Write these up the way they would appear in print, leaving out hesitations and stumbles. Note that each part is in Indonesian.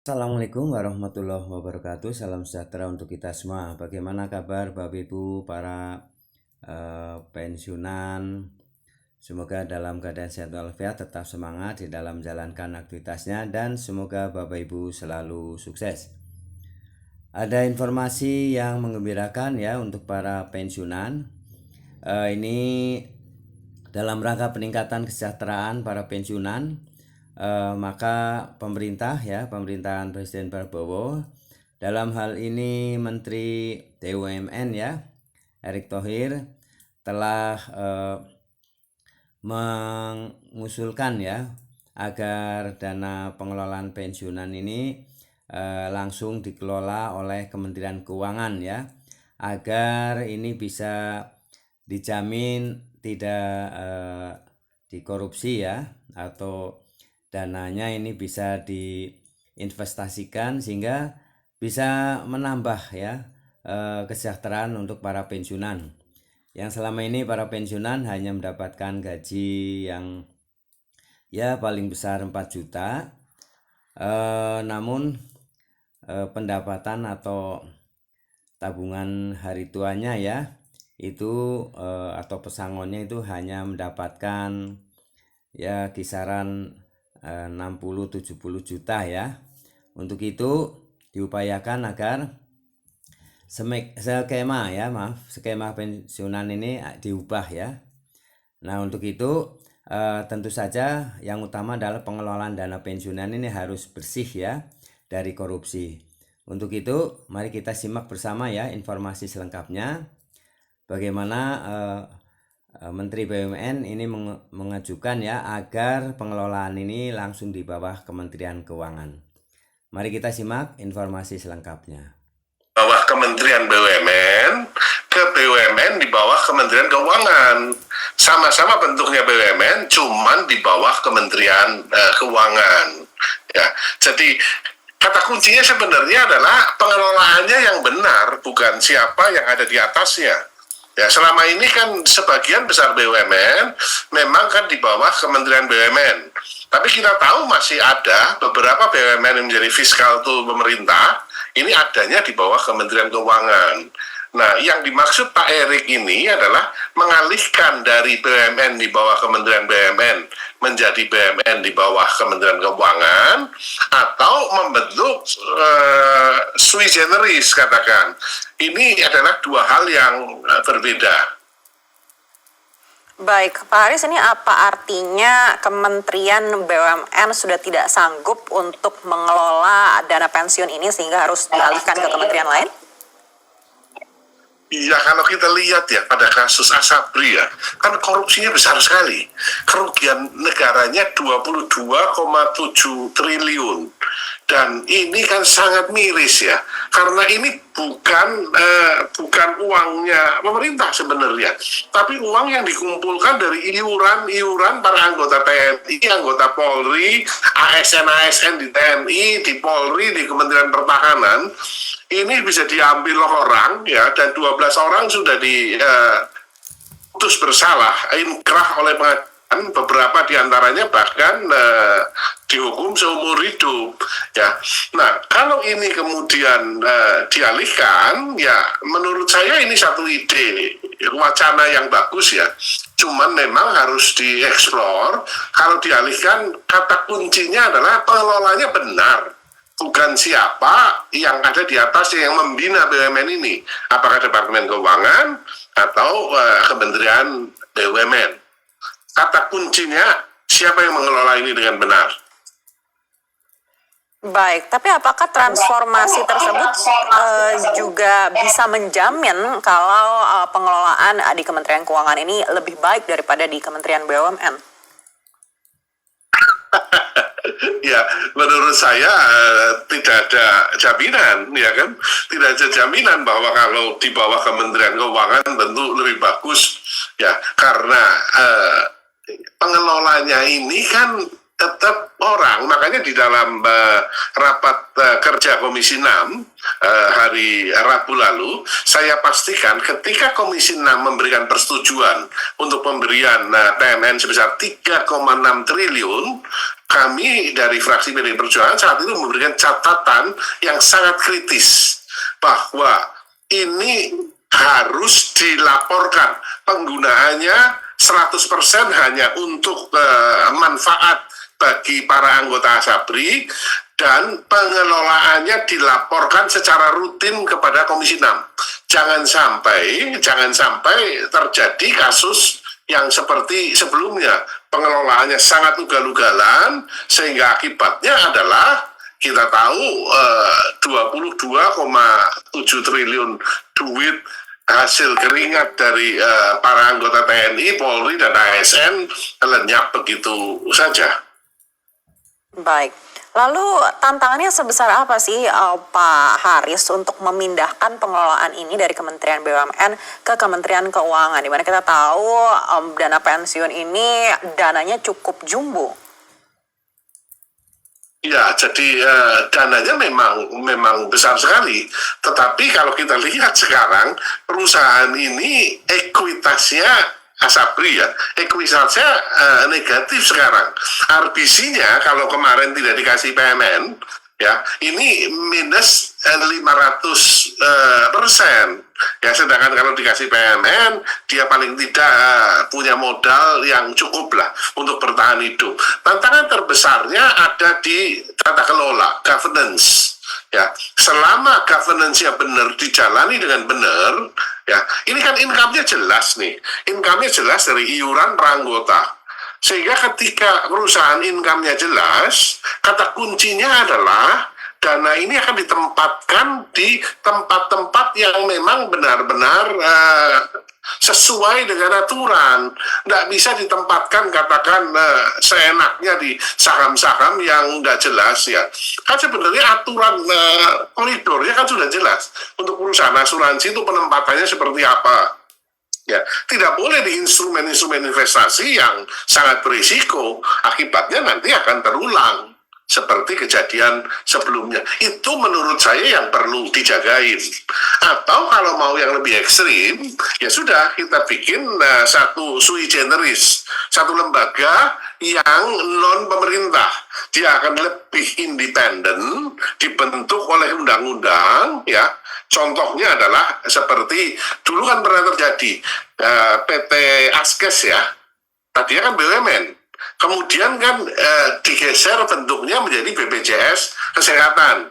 Assalamualaikum warahmatullahi wabarakatuh. Salam sejahtera untuk kita semua. Bagaimana kabar Bapak Ibu para pensiunan? Semoga dalam keadaan sehat walafiat, tetap semangat di dalam menjalankan aktivitasnya, dan semoga Bapak Ibu selalu sukses. Ada informasi yang menggembirakan ya untuk para pensiunan. Ini dalam rangka peningkatan kesejahteraan para pensiunan. Maka pemerintahan Presiden Prabowo, dalam hal ini Menteri BUMN ya, Erick Thohir, telah mengusulkan ya agar dana pengelolaan pensiunan ini langsung dikelola oleh Kementerian Keuangan ya, agar ini bisa dijamin tidak dikorupsi ya, atau dananya ini bisa diinvestasikan sehingga bisa menambah ya kesejahteraan untuk para pensiunan. Yang selama ini para pensiunan hanya mendapatkan gaji yang ya paling besar 4 juta. Namun pendapatan atau tabungan hari tuanya ya itu atau pesangonnya itu hanya mendapatkan ya kisaran 60-70 juta ya. Untuk itu diupayakan agar skema pensiunan ini diubah ya. Nah, untuk itu tentu saja yang utama adalah pengelolaan dana pensiunan ini harus bersih ya dari korupsi. Untuk itu mari kita simak bersama ya informasi selengkapnya bagaimana Menteri BUMN ini mengajukan ya agar pengelolaan ini langsung di bawah Kementerian Keuangan. Mari kita simak informasi selengkapnya. Bawah Kementerian BUMN ke BUMN di bawah Kementerian Keuangan. Sama-sama bentuknya BUMN, cuman di bawah Kementerian Keuangan. Ya, jadi kata kuncinya sebenarnya adalah pengelolaannya yang benar, bukan siapa yang ada di atasnya. Ya, selama ini kan sebagian besar BUMN memang kan di bawah Kementerian BUMN. Tapi kita tahu masih ada beberapa BUMN yang menjadi fiskal tuh pemerintah, ini adanya di bawah Kementerian Keuangan. Nah, yang dimaksud Pak Erick ini adalah mengalihkan dari BUMN di bawah Kementerian BUMN menjadi BUMN di bawah Kementerian Keuangan, atau membentuk sui generis katakan. Ini adalah dua hal yang berbeda. Baik, Pak Haris, ini apa artinya Kementerian BUMN sudah tidak sanggup untuk mengelola dana pensiun ini sehingga harus dialihkan ke kementerian lain? Iya, kalau kita lihat ya pada kasus Asabri ya, kan korupsinya besar sekali. Kerugian negaranya 22,7 triliun. Dan ini kan sangat miris ya, karena ini bukan uangnya pemerintah sebenarnya, tapi uang yang dikumpulkan dari iuran para anggota TNI, anggota Polri, ASN di di Polri, di Kementerian Pertahanan. Ini bisa diambil orang ya, dan 12 orang sudah diputus bersalah, inkrah oleh pengadilan, beberapa diantaranya bahkan dihukum seumur hidup ya. Nah, kalau ini kemudian dialihkan ya, menurut saya ini satu ide, wacana yang bagus ya, cuman memang harus dieksplor. Kalau dialihkan, kata kuncinya adalah pengelolanya benar, bukan siapa yang ada di atas yang membina BUMN ini, apakah Departemen Keuangan atau Kementerian BUMN. Kata kuncinya siapa yang mengelola ini dengan benar. Baik, tapi apakah transformasi tersebut juga bisa menjamin kalau pengelolaan di Kementerian Keuangan ini lebih baik daripada di Kementerian BUMN? Ya, menurut saya tidak ada jaminan, ya kan? Tidak ada jaminan bahwa kalau di bawah Kementerian Keuangan tentu lebih bagus, ya, karena pengelolanya ini kan tetap orang, makanya di dalam rapat kerja Komisi 6 hari Rabu lalu, saya pastikan ketika Komisi 6 memberikan persetujuan untuk pemberian PMN sebesar 3,6 triliun, kami dari fraksi PDI Perjuangan saat itu memberikan catatan yang sangat kritis bahwa ini harus dilaporkan penggunaannya 100% hanya untuk manfaat bagi para anggota ASABRI, dan pengelolaannya dilaporkan secara rutin kepada Komisi 6. Jangan sampai terjadi kasus yang seperti sebelumnya, pengelolaannya sangat ugal-ugalan sehingga akibatnya adalah kita tahu 22,7 triliun duit hasil keringat dari para anggota TNI, Polri, dan ASN lenyap begitu saja. Baik. Lalu tantangannya sebesar apa sih Pak Haris untuk memindahkan pengelolaan ini dari Kementerian BUMN ke Kementerian Keuangan, di mana kita tahu dana pensiun ini dananya cukup jumbo? Ya, jadi dananya memang besar sekali. Tetapi kalau kita lihat sekarang, perusahaan ini ekuitasnya ASABRI ya, ekuitasnya negatif sekarang. RBC-nya kalau kemarin tidak dikasih PMN, ya ini minus 500%. Ya, sedangkan kalau dikasih PMN, dia paling tidak punya modal yang cukup lah untuk bertahan hidup. Tantangan terbesarnya ada di tata kelola, governance. Ya, selama governance-nya benar, dijalani dengan benar, ya, ini kan income-nya jelas nih. Income-nya jelas dari iuran per anggota. Sehingga ketika perusahaan income-nya jelas, kata kuncinya adalah dana ini akan ditempatkan di tempat-tempat yang memang benar-benar sesuai dengan aturan. Nggak bisa ditempatkan katakan seenaknya di saham-saham yang nggak jelas ya. Kan sebenarnya aturan koridornya kan sudah jelas. Untuk perusahaan asuransi itu penempatannya seperti apa. Ya, tidak boleh di instrumen-instrumen investasi yang sangat berisiko. Akibatnya nanti akan terulang seperti kejadian sebelumnya. Itu menurut saya yang perlu dijagain. Atau kalau mau yang lebih ekstrim, ya sudah kita bikin satu sui generis, satu lembaga yang non pemerintah. Dia akan lebih independen, dibentuk oleh undang-undang, ya. Contohnya adalah seperti dulu kan pernah terjadi PT Askes ya, tadinya kan BUMN. Kemudian kan digeser bentuknya menjadi BPJS Kesehatan.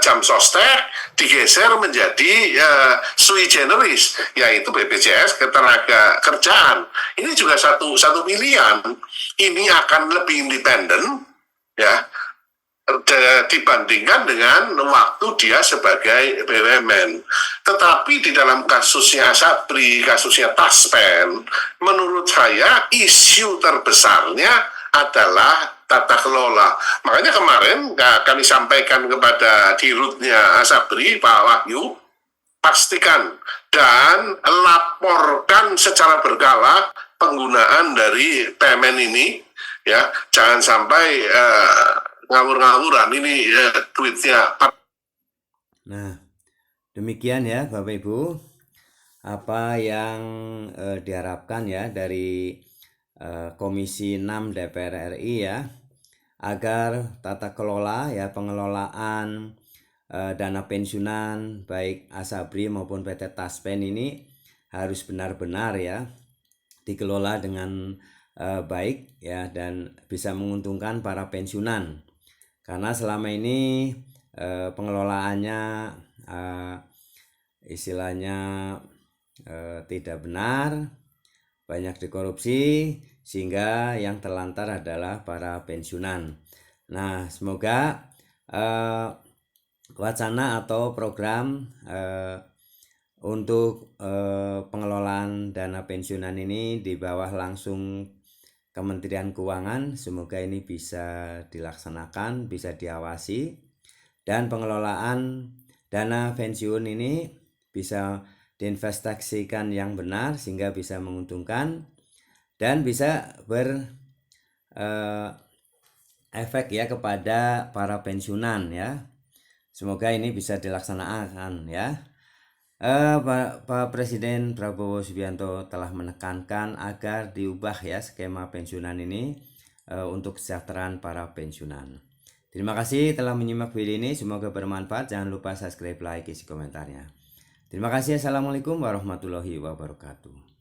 Jam Sostek digeser menjadi sui generis, yaitu BPJS Ketenaga Kerjaan. Ini juga satu pilihan. Ini akan lebih independen, ya, dibandingkan dengan waktu dia sebagai BUMN. Tetapi di dalam kasusnya ASABRI, kasusnya Taspen, menurut saya isu terbesarnya adalah tata kelola. Makanya kemarin kami sampaikan kepada dirutnya ASABRI, Pak Wahyu, pastikan dan laporkan secara berkala penggunaan dari PMN ini, ya, jangan sampai ngawur-ngawuran ini tweetnya. Nah, demikian ya Bapak Ibu, apa yang diharapkan ya dari Komisi 6 DPR RI ya, agar tata kelola ya, pengelolaan dana pensiunan baik ASABRI maupun PT Taspen ini harus benar-benar ya dikelola dengan baik ya, dan bisa menguntungkan para pensiunan. Karena selama ini pengelolaannya istilahnya tidak benar, banyak dikorupsi, sehingga yang terlantar adalah para pensiunan. Nah, semoga wacana atau program untuk pengelolaan dana pensiunan ini di bawah langsung Kementerian Keuangan, semoga ini bisa dilaksanakan, bisa diawasi, dan pengelolaan dana pensiun ini bisa diinvestasikan yang benar sehingga bisa menguntungkan dan bisa efek ya kepada para pensiunan ya. Semoga ini bisa dilaksanakan ya. Pak Presiden Prabowo Subianto telah menekankan agar diubah ya skema pensiunan ini untuk kesejahteraan para pensiunan. Terima kasih telah menyimak video ini, semoga bermanfaat. Jangan lupa subscribe, like, isi komentarnya. Terima kasih. Assalamualaikum warahmatullahi wabarakatuh.